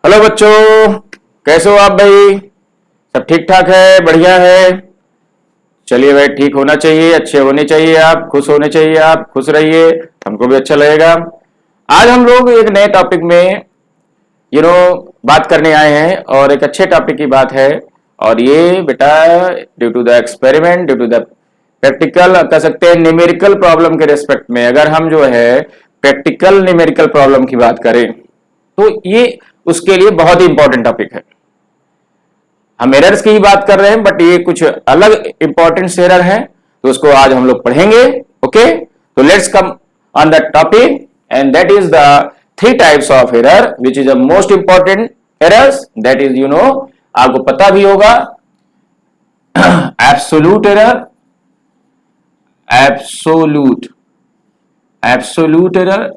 Hello बच्चों, कैसे हो आप भाई? सब ठीक ठाक है? बढ़िया है। चलिए भाई, ठीक होना चाहिए, अच्छे होने चाहिए, आप खुश होने चाहिए, आप खुश रहिए, हमको भी अच्छा लगेगा। आज हम लोग एक नए टॉपिक में बात करने आए हैं और एक अच्छे टॉपिक की बात है। और ये बेटा due to the experiment, due to the practical, कह सकते हैं न्यूमेरिकल प्रॉब्लम के रेस्पेक्ट में, अगर हम जो है प्रैक्टिकल न्यूमेरिकल प्रॉब्लम की बात करें तो ये उसके लिए बहुत ही इंपॉर्टेंट टॉपिक है। हम एरर्स की ही बात कर रहे हैं, बट ये कुछ अलग इंपॉर्टेंट एरर है, तो उसको आज हम लोग पढ़ेंगे। ओके, तो let's come on the topic, and that is the three types of error which is the most important errors. That is आपको पता भी होगा, absolute error, absolute error,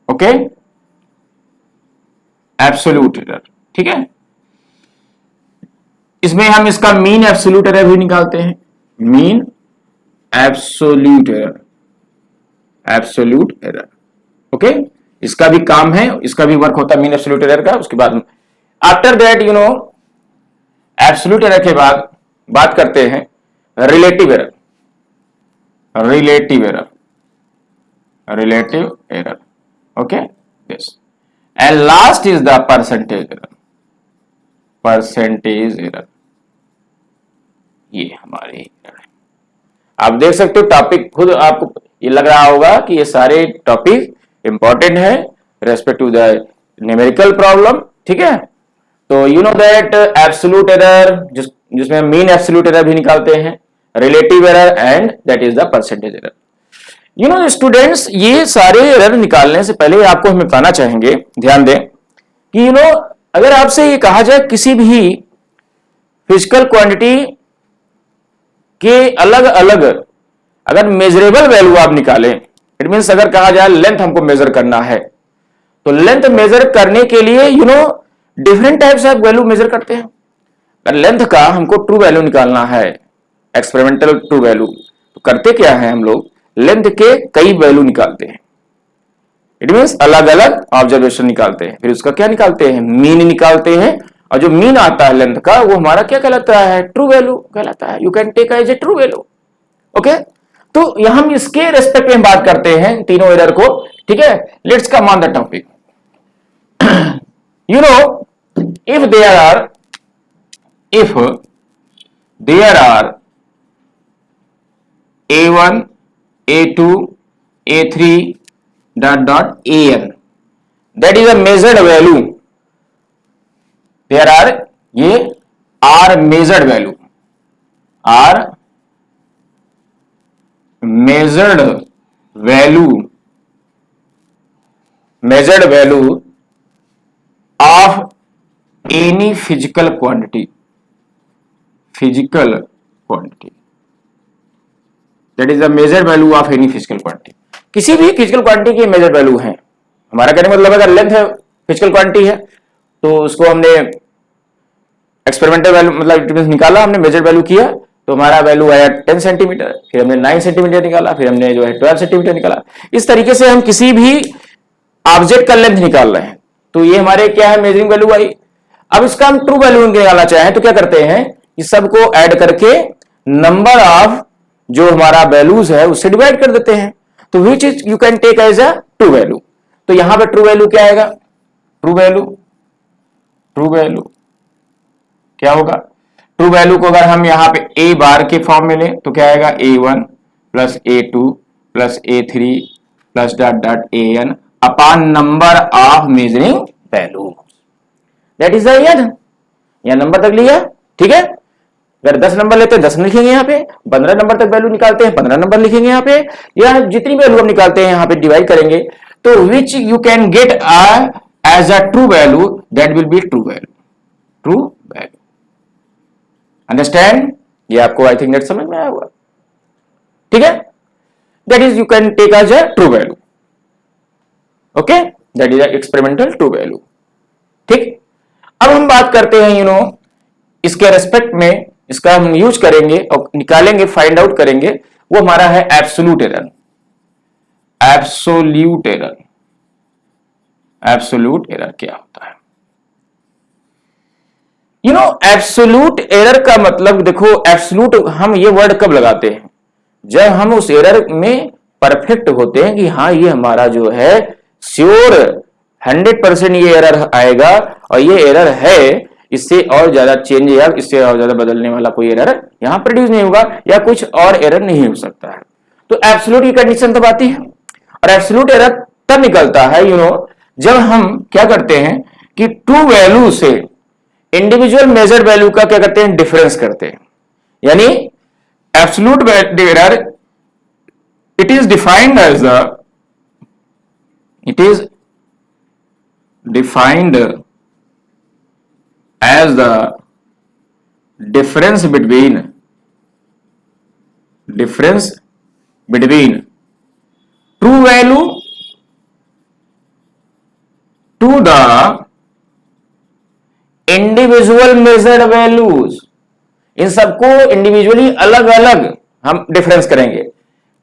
okay, absolute error. ठीक है, इसमें हम इसका मीन एब्सोल्यूट एरर भी निकालते हैं। Mean absolute error, absolute error, okay, इसका भी काम है, इसका भी वर्क होता है मीन एब्सोल्यूट एरर का। उसके बाद आफ्टर दैट एब्सोल्यूट एरर के बाद बात करते हैं relative error, relative error, relative error, okay, yes. And last is the percentage error, percentage error. ये हमारे एरर है। आप देख सकते हो टॉपिक, खुद आपको ये लग रहा होगा कि ये सारे टॉपिक इंपॉर्टेंट है respect to the numerical problem. ठीक है, तो you know that absolute error, जिसमें मीन एब्सोल्यूट एरर भी निकालते हैं, relative error, and that is the percentage error. Students, ये सारे एरर निकालने से पहले आपको हम बताना चाहेंगे, ध्यान दें कि अगर आपसे ये कहा जाए किसी भी फिजिकल क्वांटिटी के अलग अलग अगर मेजरेबल वैल्यू आप निकालें, इट मींस अगर कहा जाए लेंथ हमको मेजर करना है, तो लेंथ मेजर करने के लिए different types of value major करते हैं। अगर लेंथ का हमको ट्रू वैल्यू निकालना है, एक्सपेरिमेंटल ट्रू वैल्यू, तो करते क्या है, हम लोग लेंथ के कई वैल्यू निकालते हैं। इट मींस अलग अलग ऑब्जर्वेशन निकालते हैं, फिर उसका क्या निकालते हैं, मीन निकालते हैं, और जो मीन आता है लेंथ का, वो हमारा क्या कहलाता है, ट्रू वैल्यू कहलाता है। You can take as a true value. Okay, तो यहां हम इसके रेस्पेक्ट में बात करते हैं तीनों एरर को। ठीक है, let's come on the topic. if there are a1, a2, a3 dot an, that is a measured value. There are, ये are measured value, are measured value of any physical quantity, that is the measured value of any physical quantity. किसी भी physical quantity की major value है। हमारा कहने का मतलब अगर लेंथ है, फिजिकल क्वांटिटी है, तो उसको हमने एक्सपेरिमेंटल वैल्यू मतलब निकाला, हमने मेजर वैल्यू किया, तो हमारा वैल्यू आया 10 सेंटीमीटर, फिर हमने 9 सेंटीमीटर निकाला, फिर हमने जो है 12 सेंटीमीटर निकाला। इस तरीके से हम किसी भी ऑब्जेक्ट का लेंथ निकाल रहे हैं, तो ये हमारे क्या है, मेजरिंग वैल्यू आई। अब इसका हम ट्रू वैल्यू निकालना चाहें तो क्या करते हैं, इस सबको ऐड करके नंबर ऑफ जो हमारा वैल्यूज है उससे डिवाइड कर देते हैं, तो which is you can take as a true value. तो यहां पे ट्रू वैल्यू क्या आएगा, ट्रू वैल्यू क्या होगा, ट्रू वैल्यू को अगर हम यहां पे ए बार के फॉर्म में लें तो क्या आएगा, a1 plus a2 plus a3 plus dot dot an upon number of measuring value, that is the N. यहां नंबर तक लिया, ठीक है। अगर 10 नंबर लेते हैं 10 लिखेंगे यहाँ पे, 15 नंबर तक वैल्यू निकालते हैं 15 नंबर लिखेंगे यहाँ पे, या जितनी वैल्यू हम निकालते हैं यहाँ पे डिवाइड करेंगे, तो which you can get as a true value, that will be true value. Understand? ये आपको आई थिंक नेट समझ में आया होगा, ठीक है। That is you can take as a true value, okay, that is experimental true value. ठीक, अब हम बात करते हैं इसके रेस्पेक्ट में, इसका हम यूज करेंगे और निकालेंगे, फाइंड आउट करेंगे, वो हमारा है absolute error. Absolute error, absolute error क्या होता है? एब्सोल्यूट एरर का मतलब देखो, एब्सोल्यूट हम ये वर्ड कब लगाते हैं? जब हम उस एरर में परफेक्ट होते हैं कि हाँ ये हमारा जो है श्योर 100% ये एरर आएगा और ये एरर है, इससे और ज्यादा चेंज या इससे और ज्यादा बदलने वाला कोई एरर यहां प्रोड्यूस नहीं होगा या कुछ और एरर नहीं हो सकता है। तो एब्सोल्यूट की कंडीशन तब आती है और एब्सोल्यूट एरर तब निकलता है जब हम क्या करते हैं कि ट्रू वैल्यू से इंडिविजुअल मेजर्ड वैल्यू का क्या करते हैं, डिफरेंस करते हैं। यानी absolute error it is defined as the difference between true value to the individual measured values. इन सबको इंडिविजुअली अलग अलग हम डिफरेंस करेंगे,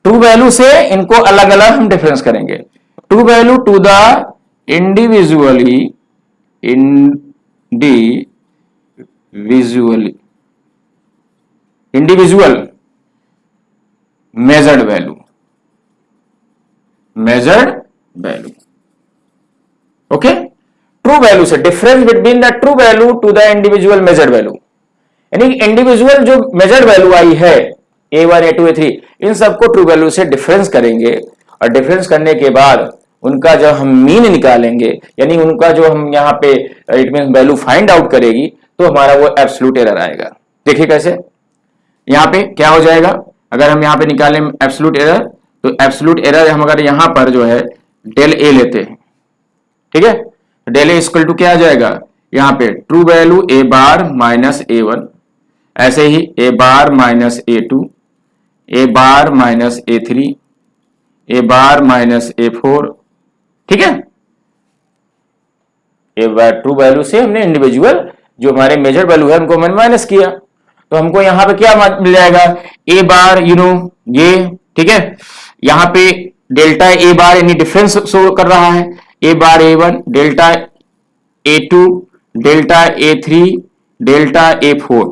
ट्रू वैल्यू से इनको अलग अलग हम डिफरेंस करेंगे। True value to the individual measured value okay. True value से difference between the true value to the individual measured value, यानी इंडिविजुअल जो मेजर्ड वैल्यू आई है A1 A2 A3 इन सबको ट्रू वैल्यू से डिफरेंस करेंगे और डिफरेंस करने के बाद उनका जब हम मीन निकालेंगे, यानी उनका जो हम यहाँ पे it mean value find out करेगी, तो हमारा वो एब्सोल्यूट एरर आएगा। देखिए कैसे, यहाँ पे क्या हो जाएगा, अगर हम यहाँ पे निकालें एब्सोल्यूट एरर, तो एब्सोल्यूट एरर हम अगर यहाँ पर जो है डेल ए लेते हैं, ठीक है, डेल ए इक्वल टू क्या आ जाएगा, यहाँ पे ट्रू वैल्यू ए बार माइनस A1, ऐसे ही ए बार माइनस A2, ए बार माइनस A3, ए बार माइनस A4, ठीक है। ए बार ट्रू वैल्यू से हमने इंडिविजुअल जो हमारे मेजर वैल्यू है उनको मैंने माइनस किया, तो हमको यहां पे क्या मिल जाएगा, ए बार ये, ठीक है। यहां पे डेल्टा ए बार यानी डिफरेंस शो कर रहा है, ए बार A1, delta A2, delta A3, delta A4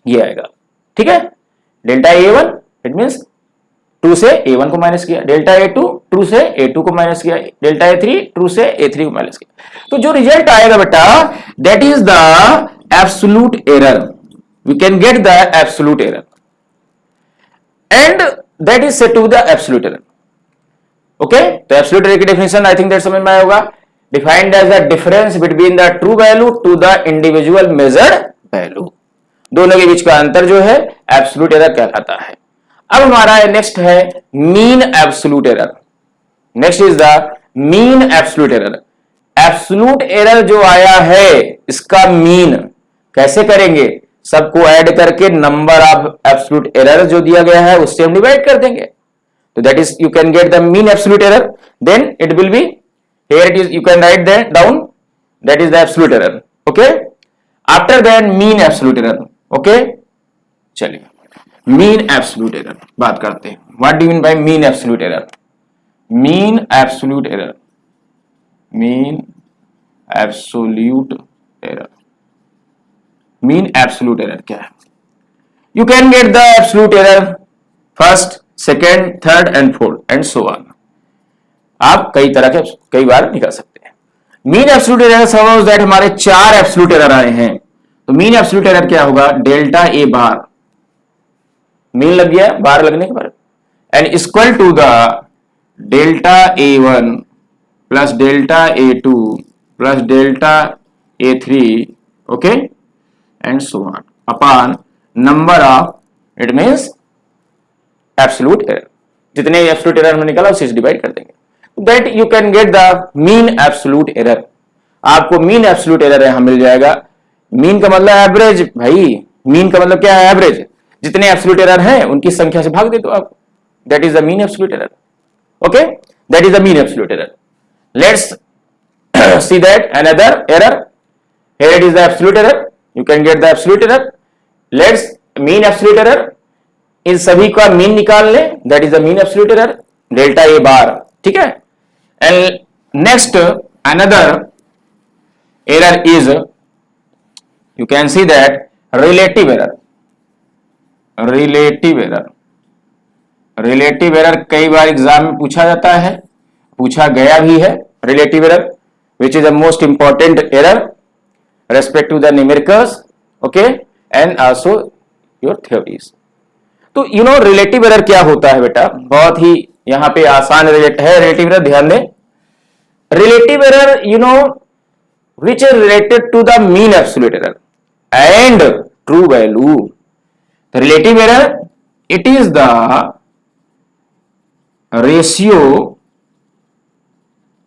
ये आएगा, ठीक है। Delta A1 it means true से A1 को माइनस किया, डेल्टा A2 ट्रू से A2 को माइनस किया, डेल्टा A3 ट्रू से A3 को माइनस किया। तो जो रिजल्ट आएगा बेटा that is the absolute error, we can get the absolute error and that is set to the absolute error. Okay, तो एब्सोल्यूट एरर की डेफिनेशन आई थिंक दैट समझ में आया होगा, defined as the difference between the true value to the individual measured value, दोनों के बीच का अंतर जो है एब्सोल्यूट एरर कहलाता है। अब हमारा नेक्स्ट है mean absolute error. Next is the mean absolute error. Absolute error जो आया है इसका मीन कैसे करेंगे, सबको ऐड करके नंबर ऑफ एब्सोल्यूट एरर जो दिया गया है उससे हम डिवाइड कर देंगे, तो that is you can get the mean absolute error, then it will be here it is you can write that down, that is the absolute error, okay। after that mean absolute error, okay। चलिए mean absolute error बात करते हैं। what do you mean by mean absolute error? mean absolute error, mean absolute error, mean absolute error क्या है? you can get the absolute error first, second, third and fourth and so on, आप कई तरह के कई बार निकाल सकते हैं। Mean absolute error suppose that हमारे 4 एब्सोल्यूट एरर आए हैं, तो मीन एब्सोल्यूट एरर क्या होगा, डेल्टा ए बार, मीन लग गया बार लगने के बाद, and equal to the delta A1 plus delta A2 plus delta A3, okay and so on upon number of it means absolute error, जितने एब्सोल्यूट एरर हमने निकाला उसे डिवाइड कर देंगे, that you can get the mean absolute error। आपको mean absolute error यहां मिल जाएगा। Mean का मतलब एवरेज, भाई मीन का मतलब क्या है, एवरेज, जितने एब्सोल्यूट एरर हैं उनकी संख्या से भाग दे दो आप, that is the mean absolute error, okay, that is the mean absolute error. Let's see that another error, here it is the absolute error, you can get the absolute error, let's mean absolute error, इन सभी का mean निकाल लें, that is the mean absolute error delta A bar, ठीक है। And next another error is, you can see that relative error. Relative error कई बार exam में पूछा जाता है, पूछा गया भी है. Relative error which is the most important error respect to the numericals, okay, and also your theories. तो यू नो रिलेटिव एरर क्या होता है बेटा, बहुत ही यहां पे आसान रिलेट है रिलेटिव एरर. ध्यान दें, relative error you know which is related to the mean absolute error and true value. Relative error, it is the ratio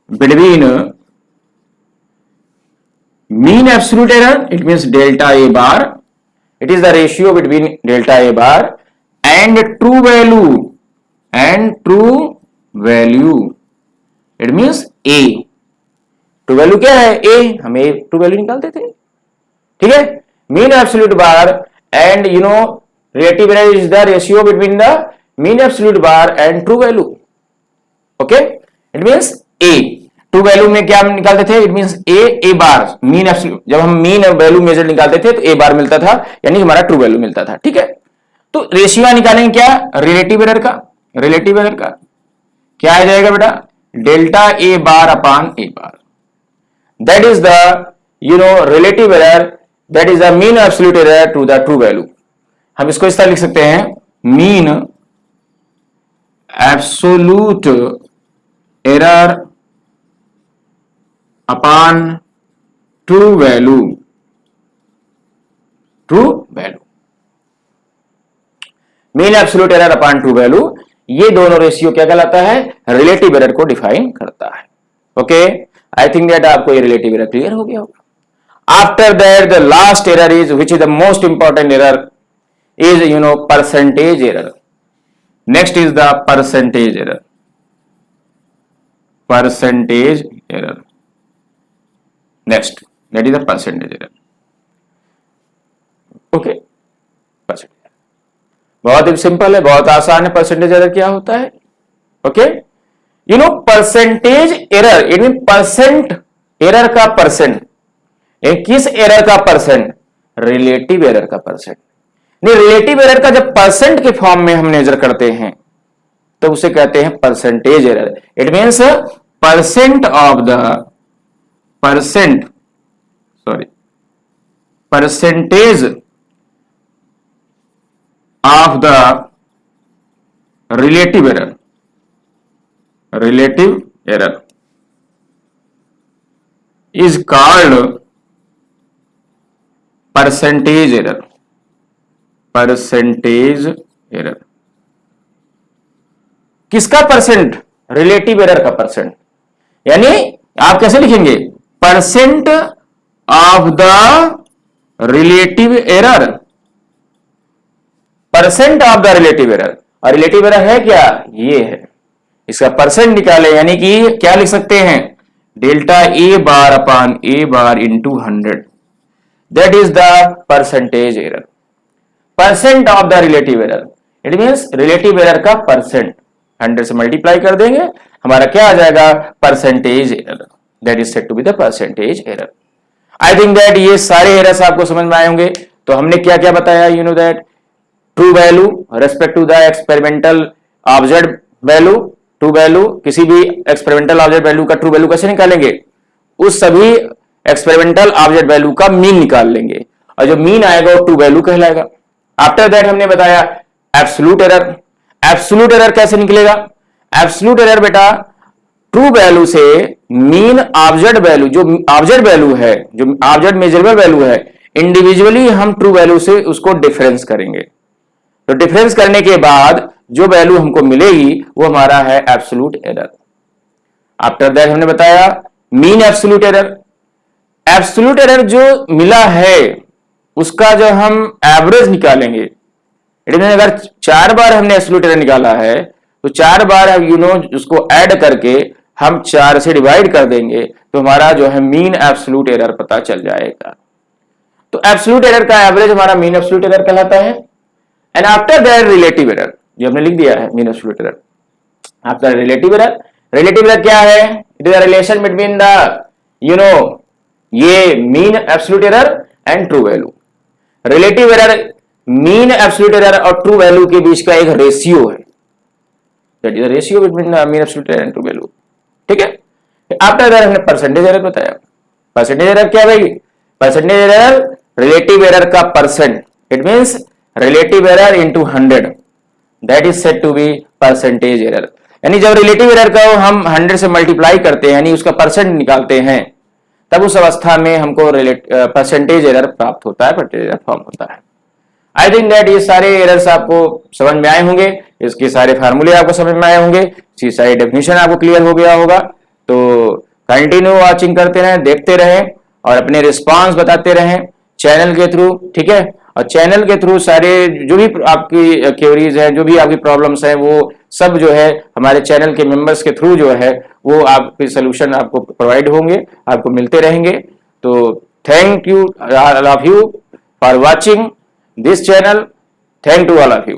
between mean absolute error, it means delta A bar, it is the ratio between delta A bar and true value, it means A. true value क्या है? A. हम A true value निकालते थे, ठीक है. mean absolute bar and you know relative error is the ratio between the mean absolute bar and true value. Okay, it means A. true value में क्या निकालते थे? it means A bar mean absolute. जब हम mean value major निकालते थे तो A bar मिलता था, यानी हमारा ट्रू वैल्यू मिलता था, ठीक है. तो रेशियो निकालेंगे क्या? रिलेटिव एरर का. रिलेटिव एरर का क्या आ जाएगा बेटा? Delta A bar upon A bar. That is the you know relative error, that is the mean absolute error to the true value. हम इसको इस तरह लिख सकते हैं, mean absolute error upon true value. Mean absolute error upon true value, ये दोनों ratio क्या कहलाता है? रिलेटिव एरर को डिफाइन करता है. ओके, आई थिंक दैट आपको ये रिलेटिव एरर क्लियर हो गया होगा. After that the last error is which is the most important error is you know percentage error. Next is the percentage error. Next, that is the percentage error. Okay, percentage. बहुत ही simple है, बहुत आसान है. Percentage error क्या होता है? Okay, you know percentage error, it mean percent error का percent. किस एरर का परसेंट? रिलेटिव एरर का परसेंट. रिलेटिव एरर का जब परसेंट के फॉर्म में हम मेजर करते हैं तो उसे कहते हैं percentage error. It means percentage of the relative error is called percentage error. किसका परसेंट? रिलेटिव एरर का परसेंट. यानी आप कैसे लिखेंगे? Percent of the relative error. Percent of the relative error. और रिलेटिव एरर है क्या? ये है. इसका परसेंट निकाले, यानी कि क्या लिख सकते हैं? Delta A bar upon A bar into 100. That is the percentage error. Percent of the relative error, it means relative error का परसेंट 100 से मल्टीप्लाई कर देंगे, हमारा क्या आ जाएगा? Percentage error. That is said to be the percentage error. I think that ये सारे एरर्स आपको समझ में आए होंगे. तो हमने क्या क्या बताया? You know that true value respect to the experimental observed value. True value, किसी भी एक्सपेरिमेंटल ऑब्जर्व्ड वैल्यू का ट्रू वैल्यू कैसे निकालेंगे? उस सभी एक्सपेरिमेंटल ऑब्जर्व्ड वैल्यू का मीन निकाल लेंगे, और जो मीन आएगा वो ट्रू वैल्यू कहलाएगा. आफ्टर दैट हमने बताया एब्सोल्यूट एरर. एब्सोल्यूट एरर कैसे निकलेगा? एब्सोल्यूट एरर बेटा ट्रू वैल्यू से मीन ऑब्जर्व्ड वैल्यू, जो ऑब्जर्व्ड वैल्यू है, जो ऑब्जर्व्ड मेजरेबल वैल्यू है, इंडिविजुअली हम ट्रू वैल्यू से उसको डिफरेंस करेंगे. तो डिफरेंस करने के बाद जो वैल्यू हमको मिलेगी वो हमारा है एब्सोल्यूट एरर. आफ्टर दैट हमने बताया mean absolute error. Absolute error जो मिला है उसका जब हम एवरेज निकालेंगे, अगर 4 बार हमने एब्सोल्यूट एरर निकाला है तो 4 बार यू नो उसको ऐड करके हम 4 से डिवाइड कर देंगे तो हमारा जो है मीन एब्सोल्यूट एरर पता चल जाएगा. तो एब्सोल्यूट एरर का एवरेज हमारा मीन एब्सोल्यूट एरर कहलाता है. And after that relative error, जो हमने लिख दिया है mean absolute error. After relative error, relative error क्या है? It is the relation between the ये mean absolute error and true value. Relative error mean absolute error और ट्रू वैल्यू के बीच का एक रेशियो है, that is the ratio between the mean absolute error and true value. ठीक है, after that हमने परसेंटेज एरर बताया। परसेंटेज एरर क्या भाई? परसेंटेज एरर रिलेटिव एरर का percent, it means relative error into 100, that is said to be percentage error. यानी जब relative error का हम 100 से मल्टीप्लाई करते हैं, यानी उसका परसेंट निकालते हैं, तब उस अवस्था में हमको परसेंटेज एरर प्राप्त होता है, परसेंटेज एरर फॉर्म होता है। आई थिंक दैट ये सारे एरर्स आपको समझ में आए होंगे, इसके सारे फार्मूले आपको समझ में आए होंगे, इसकी सारी डेफिनेशन आपको क्लियर हो गया होगा। तो कंटिन्यू वॉचिंग करते रहें, देखते रहें और अपने रिस्पांस बताते रहें चैनल के थ्रू। ठीक है, और चैनल के थ्रू सारे जो भी आपकी क्वेरीज है, जो भी आपकी प्रॉब्लम्स है, वो सब जो है हमारे चैनल के मेंबर्स के थ्रू जो है वो आपके सोल्यूशन आपको प्रोवाइड होंगे, आपको मिलते रहेंगे। तो thank you all of you for watching this channel. Thank to all of you.